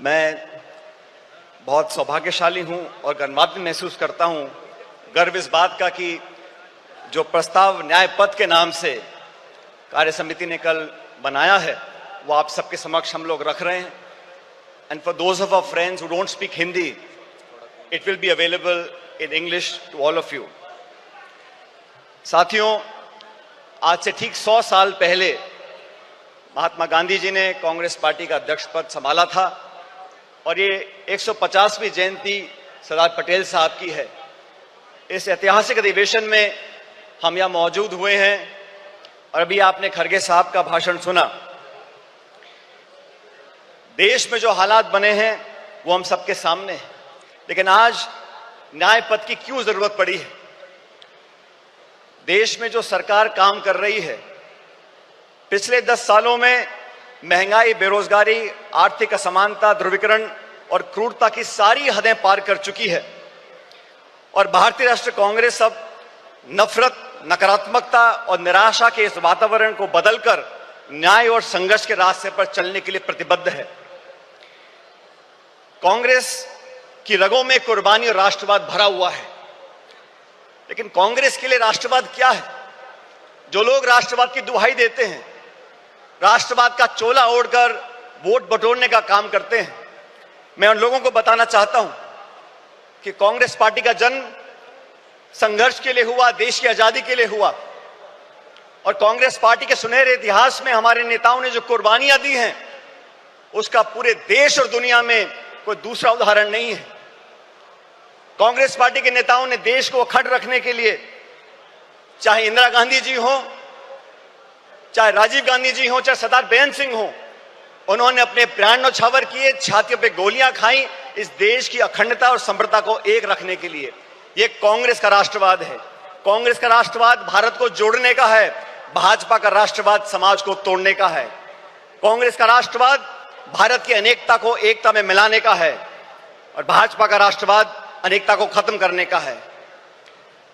मैं बहुत सौभाग्यशाली हूं और गर्वान्वित महसूस करता हूं। गर्व इस बात का कि जो प्रस्ताव न्याय पथ के नाम से कार्य समिति ने कल बनाया है वो आप सबके समक्ष हम लोग रख रहे हैं। And for those of our friends who don't speak Hindi, it will be available in English to all of you. साथियों, आज से ठीक 100 साल पहले महात्मा गांधी जी ने कांग्रेस पार्टी का अध्यक्ष पद संभाला था और ये 150वीं जयंती सरदार पटेल साहब की है। इस ऐतिहासिक अधिवेशन में हम यहाँ मौजूद हुए हैं और अभी आपने खड़गे साहब का भाषण सुना। देश में जो हालात बने हैं वो हम सबके सामने हैं, लेकिन आज न्याय पथ की क्यों जरूरत पड़ी है? देश में जो सरकार काम कर रही है, पिछले 10 सालों में महंगाई, बेरोजगारी, आर्थिक असमानता, ध्रुवीकरण और क्रूरता की सारी हदें पार कर चुकी है और भारतीय राष्ट्रीय कांग्रेस अब नफरत, नकारात्मकता और निराशा के इस वातावरण को बदलकर न्याय और संघर्ष के रास्ते पर चलने के लिए प्रतिबद्ध है। कांग्रेस की रगों में कुर्बानी और राष्ट्रवाद भरा हुआ है, लेकिन कांग्रेस के लिए राष्ट्रवाद क्या है? जो लोग राष्ट्रवाद की दुहाई देते हैं, राष्ट्रवाद का चोला ओढ़कर वोट बटोरने का काम करते हैं, मैं उन लोगों को बताना चाहता हूं कि कांग्रेस पार्टी का जन्म संघर्ष के लिए हुआ, देश की आजादी के लिए हुआ और कांग्रेस पार्टी के सुनहरे इतिहास में हमारे नेताओं ने जो कुर्बानियां दी हैं उसका पूरे देश और दुनिया में कोई दूसरा उदाहरण नहीं है। कांग्रेस पार्टी के नेताओं ने देश को अखंड रखने के लिए, चाहे इंदिरा गांधी जी हो, चाहे राजीव गांधी जी हो, चाहे सरदार बेअंत सिंह हो, उन्होंने अपने प्राण न्यौछावर किए, छातियों पे गोलियां खाई इस देश की अखंडता और समृद्धता को एक रखने के लिए। ये कांग्रेस का राष्ट्रवाद है। कांग्रेस का राष्ट्रवाद भारत को जोड़ने का है, भाजपा का राष्ट्रवाद समाज को तोड़ने का है। कांग्रेस का राष्ट्रवाद भारत की अनेकता को एकता में मिलाने का है और भाजपा का राष्ट्रवाद अनेकता को खत्म करने का है।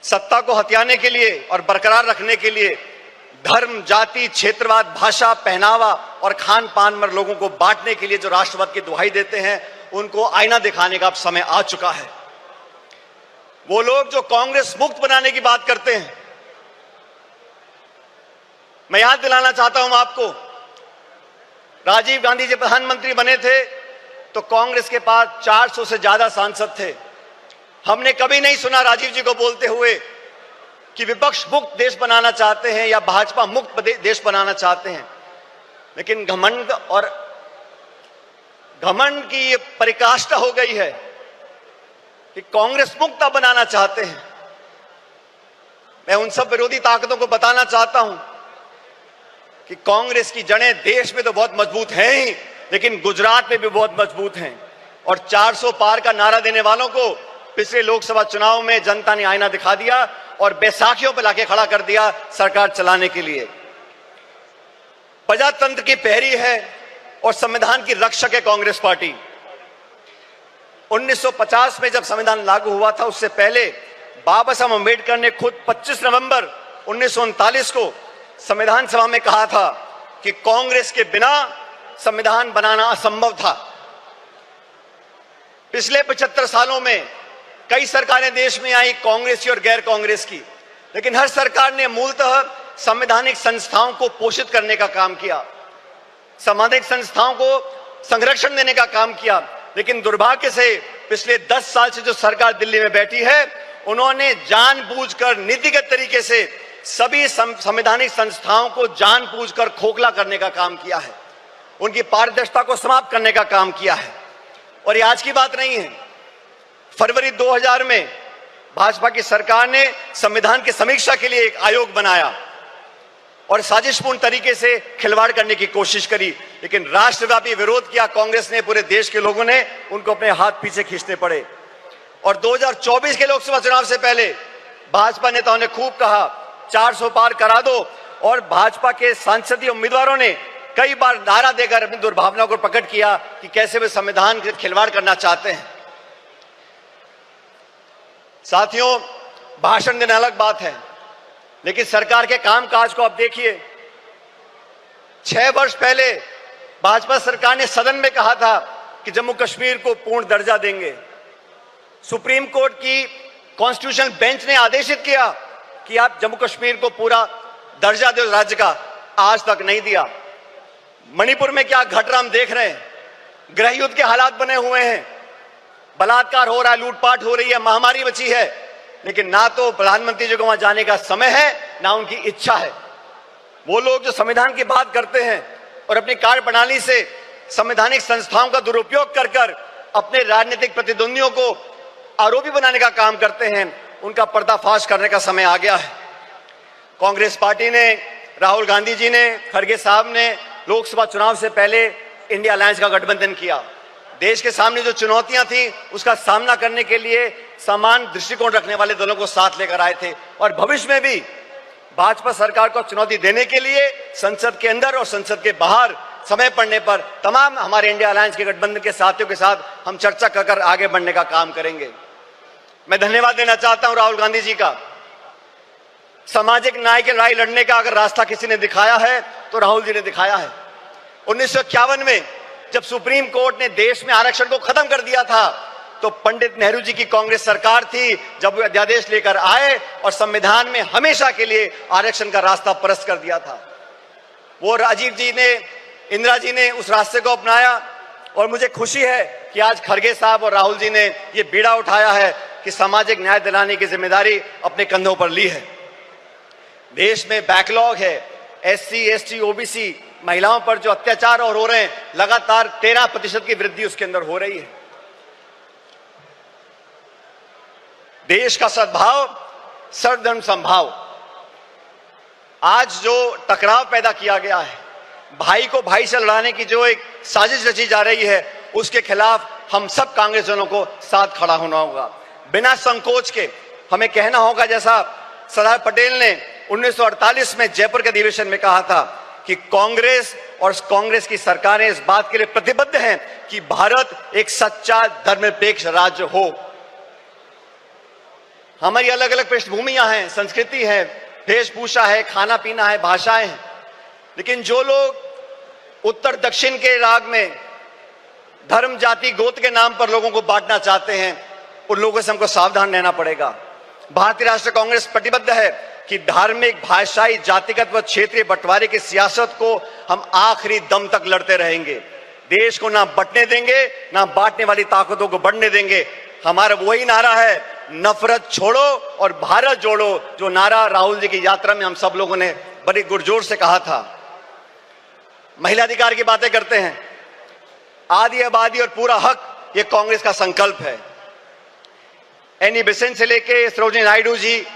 सत्ता को हथियाने के लिए और बरकरार रखने के लिए धर्म, जाति, क्षेत्रवाद, भाषा, पहनावा और खान पान में लोगों को बांटने के लिए जो राष्ट्रवाद की दुहाई देते हैं, उनको आईना दिखाने का अब समय आ चुका है। वो लोग जो कांग्रेस मुक्त बनाने की बात करते हैं, मैं याद दिलाना चाहता हूं आपको, राजीव गांधी जी प्रधानमंत्री बने थे तो कांग्रेस के पास 400 से ज्यादा सांसद थे। हमने कभी नहीं सुना राजीव जी को बोलते हुए कि विपक्ष मुक्त देश बनाना चाहते हैं या भाजपा मुक्त देश बनाना चाहते हैं। लेकिन घमंड की ये परिकाष्ठा हो गई है कि कांग्रेस मुक्त बनाना चाहते हैं। मैं उन सब विरोधी ताकतों को बताना चाहता हूं कि कांग्रेस की जड़ें देश में तो बहुत मजबूत हैं ही, लेकिन गुजरात में भी बहुत मजबूत हैं और 400 पार का नारा देने वालों को पिछले लोकसभा चुनाव में जनता ने आईना दिखा दिया और बैसाखियों पर लाके खड़ा कर दिया सरकार चलाने के लिए। प्रजातंत्र की पहरी है और संविधान की रक्षक है कांग्रेस पार्टी। 1950 में जब संविधान लागू हुआ था, उससे पहले बाबा साहब अम्बेडकर ने खुद 25 नवंबर 1939 को संविधान सभा में कहा था कि कांग्रेस के बिना संविधान बनाना असंभव था। पिछले 75 सालों में कई सरकारें देश में आई, कांग्रेस की और गैर कांग्रेस की, लेकिन हर सरकार ने मूलतः संवैधानिक संस्थाओं को पोषित करने का काम किया, संवैधानिक संस्थाओं को संरक्षण देने का काम किया। लेकिन दुर्भाग्य से पिछले 10 साल से जो सरकार दिल्ली में बैठी है, उन्होंने जानबूझकर नीतिगत तरीके से सभी संवैधानिक संस्थाओं को जानबूझकर खोखला करने का काम किया है, उनकी पारदर्शिता को समाप्त करने का काम किया है। और ये आज की बात नहीं है। फरवरी 2000 में भाजपा की सरकार ने संविधान की समीक्षा के लिए एक आयोग बनाया और साजिशपूर्ण तरीके से खिलवाड़ करने की कोशिश करी, लेकिन राष्ट्रव्यापी विरोध किया कांग्रेस ने, पूरे देश के लोगों ने उनको अपने हाथ पीछे खींचने पड़े। और 2024 के लोकसभा चुनाव से पहले भाजपा नेताओं ने खूब कहा 400 पार करा दो और भाजपा के सांसदीय उम्मीदवारों ने कई बार नारा देकर अपनी दुर्भावना को प्रकट किया कि कैसे वे संविधान के खिलवाड़ करना चाहते हैं। साथियों, भाषण देना अलग बात है, लेकिन सरकार के कामकाज को आप देखिए। 6 वर्ष पहले भाजपा सरकार ने सदन में कहा था कि जम्मू कश्मीर को पूर्ण दर्जा देंगे। सुप्रीम कोर्ट की कॉन्स्टिट्यूशनल बेंच ने आदेशित किया कि आप जम्मू कश्मीर को पूरा दर्जा दो राज्य का, आज तक नहीं दिया। मणिपुर में क्या घट रहा हम देख रहे हैं, गृह युद्ध के हालात बने हुए हैं, बलात्कार हो रहा है, लूटपाट हो रही है, महामारी बची है, लेकिन ना तो प्रधानमंत्री जी को वहां जाने का समय है, ना उनकी इच्छा है। वो लोग जो संविधान की बात करते हैं और अपनी कार्यप्रणाली से संवैधानिक संस्थाओं का दुरुपयोग कर कर अपने राजनीतिक प्रतिद्वंदियों को आरोपी बनाने का काम करते हैं, उनका पर्दाफाश करने का समय आ गया है। कांग्रेस पार्टी ने, राहुल गांधी जी ने, खड़गे साहब ने लोकसभा चुनाव से पहले इंडिया अलायंस का गठबंधन किया। देश के सामने जो चुनौतियां थी उसका सामना करने के लिए समान दृष्टिकोण रखने वाले दलों को साथ लेकर आए थे और भविष्य में भी भाजपा सरकार को चुनौती देने के लिए संसद के अंदर और संसद के बाहर समय पड़ने पर तमाम हमारे इंडिया अलायंस के गठबंधन के साथियों के साथ हम चर्चा कर आगे बढ़ने का काम करेंगे। मैं धन्यवाद देना चाहता हूं राहुल गांधी जी का। सामाजिक न्याय की लड़ाई लड़ने का अगर रास्ता किसी ने दिखाया है तो राहुल जी ने दिखाया है। 1951 में जब सुप्रीम कोर्ट ने देश में आरक्षण को खत्म कर दिया था तो पंडित नेहरू जी की कांग्रेस सरकार थी जब वो अध्यादेश लेकर आए और संविधान में हमेशा के लिए आरक्षण का रास्ता परस्त कर दिया था। वो राजीव जी ने, इंदिरा जी ने उस रास्ते को अपनाया और मुझे खुशी है कि आज खड़गे साहब और राहुल जी ने ये बीड़ा उठाया है कि सामाजिक न्याय दिलाने की जिम्मेदारी अपने कंधों पर ली है। देश में बैकलॉग है, SC, ST, OBC महिलाओं पर जो अत्याचार और हो रहे हैं, लगातार 13% की वृद्धि उसके अंदर हो रही है। देश का सद्भाव, सर्वधर्म समभाव, आज जो टकराव पैदा किया गया है, भाई को भाई से लड़ाने की जो एक साजिश रची जा रही है, उसके खिलाफ हम सब कांग्रेसजनों को साथ खड़ा होना होगा। बिना संकोच के हमें कहना होगा, जैसा सरदार पटेल ने 1948 में जयपुर के अधिवेशन में कहा था कि कांग्रेस और कांग्रेस की सरकारें इस बात के लिए प्रतिबद्ध हैं कि भारत एक सच्चा धर्मनिरपेक्ष राज्य हो। हमारी अलग अलग पृष्ठभूमियां हैं, संस्कृति है, वेशभूषा है, खाना पीना है, भाषाएं हैं, लेकिन जो लोग उत्तर दक्षिण के राग में धर्म, जाति, गोत्र के नाम पर लोगों को बांटना चाहते हैं, उन लोगों से हमको सावधान रहना पड़ेगा। भारतीय राष्ट्रीय कांग्रेस प्रतिबद्ध है कि धार्मिक, भाषाई, जातिगत व क्षेत्रीय बंटवारे की सियासत को हम आखिरी दम तक लड़ते रहेंगे। देश को ना बंटने देंगे, ना बांटने वाली ताकतों को बढ़ने देंगे। हमारा वही नारा है, नफरत छोड़ो और भारत जोड़ो, जो नारा राहुल जी की यात्रा में हम सब लोगों ने बड़ी गुरजोर से कहा था। महिला अधिकार की बातें करते हैं, आदि आबादी और पूरा हक, ये कांग्रेस का संकल्प है। एनी बेसेंट से लेके सरोजिनी नायडू जी,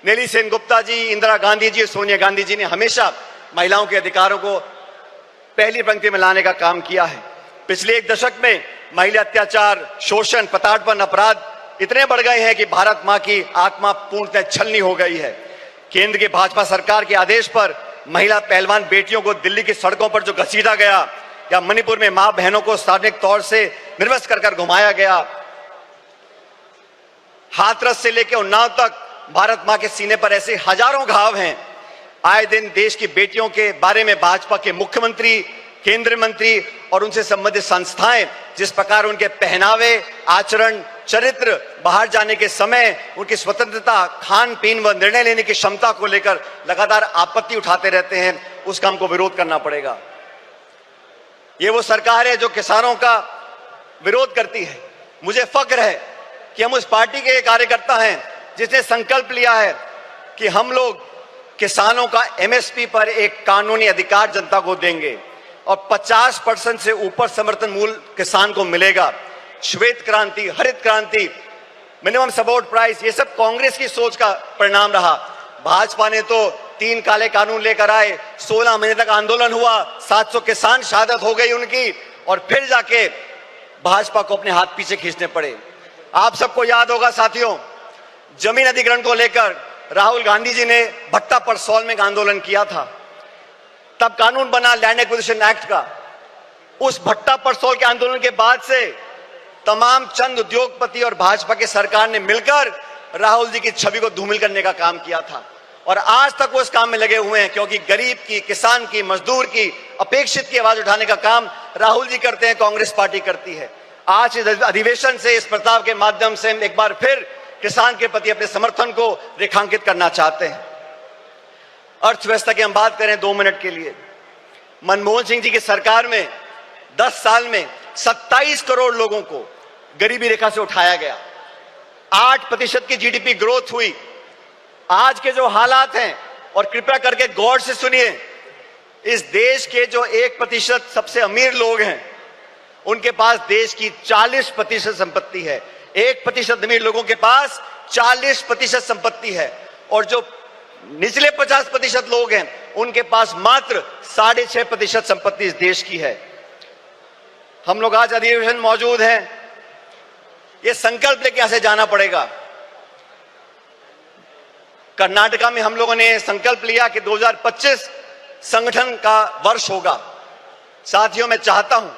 नेली सेन गुप्ता जी, इंदिरा गांधी जी, सोनिया गांधी जी ने हमेशा महिलाओं के अधिकारों को पहली पंक्ति में लाने का काम किया है। पिछले एक दशक में महिला अत्याचार, शोषण, प्रताड़ना, अपराध इतने बढ़ गए हैं कि भारत मां की आत्मा पूर्णतः छलनी हो गई है। केंद्र की भाजपा सरकार के आदेश पर महिला पहलवान बेटियों को दिल्ली की सड़कों पर जो घसीटा गया, या मणिपुर में मां बहनों को सार्वजनिक तौर से निर्वस्त्र कर घुमाया गया, हाथरस से लेकर उन्नाव तक भारत मां के सीने पर ऐसे हजारों घाव हैं। आए दिन देश की बेटियों के बारे में भाजपा के मुख्यमंत्री, केंद्रीय मंत्री और उनसे संबंधित संस्थाएं जिस प्रकार उनके पहनावे, आचरण, चरित्र, बाहर जाने के समय उनकी स्वतंत्रता, खान पीन व निर्णय लेने की क्षमता को लेकर लगातार आपत्ति उठाते रहते हैं, उसका हमको विरोध करना पड़ेगा। ये वो सरकार है जो किसानों का विरोध करती है। मुझे फक्र है कि हम उस पार्टी के कार्यकर्ता हैं जिसने संकल्प लिया है कि हम लोग किसानों का MSP पर एक कानूनी अधिकार जनता को देंगे और 50% से ऊपर समर्थन मूल्य किसान को मिलेगा। श्वेत क्रांति, हरित क्रांति, मिनिमम सपोर्ट प्राइस, ये सब कांग्रेस की सोच का परिणाम रहा। भाजपा ने तो 3 काले कानून लेकर आए, 16 महीने तक आंदोलन हुआ, 700 किसान शहादत हो गई उनकी, और फिर जाके भाजपा को अपने हाथ पीछे खींचने पड़े। आप सबको याद होगा साथियों, जमीन अधिग्रहण को लेकर राहुल गांधी जी ने भट्टा परसौल में आंदोलन किया था। तब कानून बना लैंड एक्विजिशन एक्ट का। उस भट्टा परसौल के आंदोलन के बाद से तमाम चंद उद्योगपति और भाजपा की सरकार ने मिलकर राहुल जी की छवि को धूमिल करने का काम किया था, और आज तक वो इस काम में लगे हुए हैं, क्योंकि गरीब की, किसान की, मजदूर की, अपेक्षित की आवाज उठाने का काम राहुल जी करते हैं, कांग्रेस पार्टी करती है। आज इस अधिवेशन से, इस प्रस्ताव के माध्यम से हम एक बार फिर किसान के प्रति अपने समर्थन को रेखांकित करना चाहते हैं। अर्थव्यवस्था की हम बात करें 2 मिनट के लिए। मनमोहन सिंह जी की सरकार में 10 साल में 27 करोड़ लोगों को गरीबी रेखा से उठाया गया, 8% की जीडीपी ग्रोथ हुई। आज के जो हालात हैं, और कृपया करके गौर से सुनिए, इस देश के जो 1% सबसे अमीर लोग हैं, उनके पास देश की 40% संपत्ति है। 1% अमीर लोगों के पास 40% संपत्ति है, और जो निचले 50% लोग हैं, उनके पास मात्र 6.5% संपत्ति इस देश की है। हम लोग आज अधिवेशन मौजूद हैं, ये संकल्प लेके यहां से जाना पड़ेगा। कर्नाटका में हम लोगों ने संकल्प लिया कि 2025 संगठन का वर्ष होगा। साथियों, मैं चाहता हूं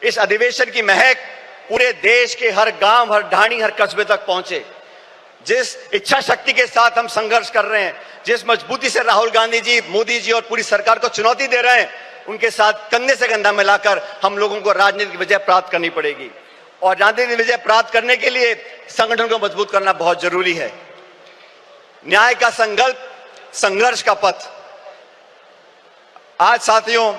इस अधिवेशन की महक पूरे देश के हर गांव, हर ढाणी, हर कस्बे तक पहुंचे। जिस इच्छा शक्ति के साथ हम संघर्ष कर रहे हैं, जिस मजबूती से राहुल गांधी जी, मोदी जी और पूरी सरकार को चुनौती दे रहे हैं, उनके साथ कंधे से कंधा मिलाकर हम लोगों को राजनीतिक विजय प्राप्त करनी पड़ेगी। और राजनीतिक विजय प्राप्त करने के लिए संगठन को मजबूत करना बहुत जरूरी है। न्याय का संकल्प, संघर्ष का पथ। आज साथियों,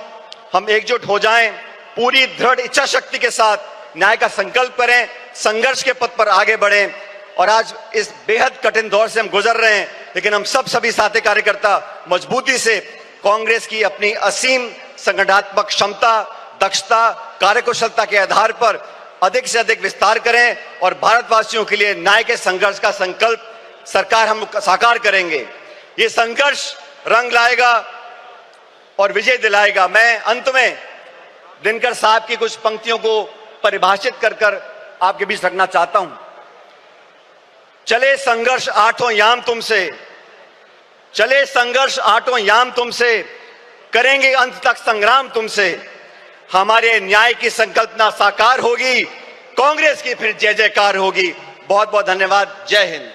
हम एकजुट हो जाएं, पूरी दृढ़ इच्छा शक्ति के साथ न्याय का संकल्प करें, संघर्ष के पथ पर आगे बढ़ें। और आज इस बेहद कठिन दौर से हम गुजर रहे हैं, लेकिन हम सभी साथी कार्यकर्ता मजबूती से कांग्रेस की अपनी असीम संगठनात्मक क्षमता, दक्षता, कार्यकुशलता के आधार पर अधिक से अधिक विस्तार करें, और भारतवासियों के लिए न्याय के संघर्ष का संकल्प सरकार हम साकार करेंगे। ये संघर्ष रंग लाएगा और विजय दिलाएगा। मैं अंत में दिनकर साहब की कुछ पंक्तियों को परिभाषित कर आपके बीच रखना चाहता हूं। चले संघर्ष आठों याम तुमसे, चले संघर्ष आठों याम तुमसे, करेंगे अंत तक संग्राम तुमसे। हमारे न्याय की संकल्पना साकार होगी, कांग्रेस की फिर जय जयकार होगी। बहुत बहुत धन्यवाद। जय हिंद।